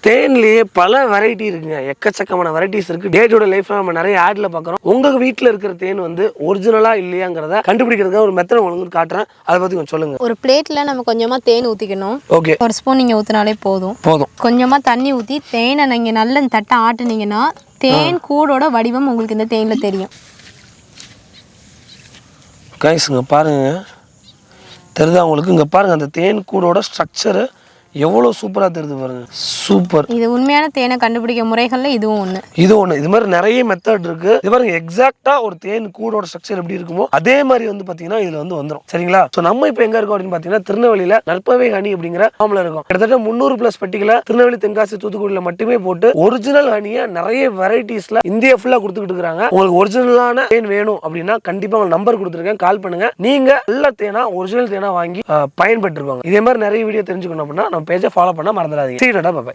தேன்லயே பல வெரைட்டி இருக்குங்க, எக்கச்சக்கமான வெரைட்டிஸ் இருக்கு. டேட்டோட லைஃப்ல நம்ம நிறைய ஆட்ல பாக்குறோம். உங்க வீட்டுல இருக்கிற தேன் வந்து ஒரிஜினலா இல்லையாங்கிறத கண்டுபிடிக்கிறதுக்கு ஒரு மெத்தட் உங்களுக்கு காட்டுறேன். அதை பத்தி கொஞ்சம் சொல்லுங்க. ஒரு பிளேட்ல நம்ம கொஞ்சமா தேன் ஊத்திக்கணும். ஓகே, ஒரு ஸ்பூன் நீங்க ஊத்தினாலே போதும். கொஞ்சமா தண்ணி ஊத்தி தேனை நீங்க நல்ல தட்டை ஆட்டுனீங்கன்னா தேன் கூடோட வடிவம் உங்களுக்கு இந்த தேன்ல தெரியும். கைஸுங்க பாருங்க, தெரியுதா உங்களுக்கு? இங்க பாருங்க, அந்த தேன் கூடோட ஸ்ட்ரக்சரு எவ்வளோ சூப்பராக தெரியுது பாருங்க. சூப்பர். இது உண்மையான தேனை கண்டுபிடிக்க முறைகள்ல இதுவும் ஒன்று. இது மாதிரி நிறைய மெத்தட் இருக்கு. இது பாருங்க, எக்ஸாக்டா ஒரு தேன் கூடோட ஸ்ட்ரக்சர் எப்படி இருக்குமோ அதே மாதிரி வந்து பாத்தீங்கன்னா இதுல வந்து வந்துடும். சரிங்களா? ஸோ நம்ம இப்போ எங்க இருக்கோம் அப்படின்னு பாத்தீங்கன்னா திருநெல்வேலியில நற்பவை ஹனி அப்படிங்கிற ஃபார்ம்ல இருக்கும். கிட்டத்தட்ட 300+ பெட்டிகளை திருநெல்வேலி, தென்காசி, தூத்துக்குடியில மட்டுமே போட்டு ஒரிஜினல் ஹனியை நிறைய வெரைட்டிஸ்ல இந்தியா ஃபுல்லா கொடுத்துக்கிட்டு இருக்காங்க. உங்களுக்கு ஒரிஜினலான தேன் வேணும் அப்படின்னா கண்டிப்பா உங்க நம்பர் கொடுத்துருக்கேன், கால் பண்ணுங்க. நீங்க நல்ல தேனா, ஒரிஜினல் தேனா வாங்கி பயன்பெற்றுவாங்க. இதே மாதிரி நிறைய வீடியோ தெரிஞ்சுக்கணும் அப்படின்னா நம்ம பேஜை ஃபாலோ பண்ண மறந்துடாதீங்க. சீக்கிரம் பாய்.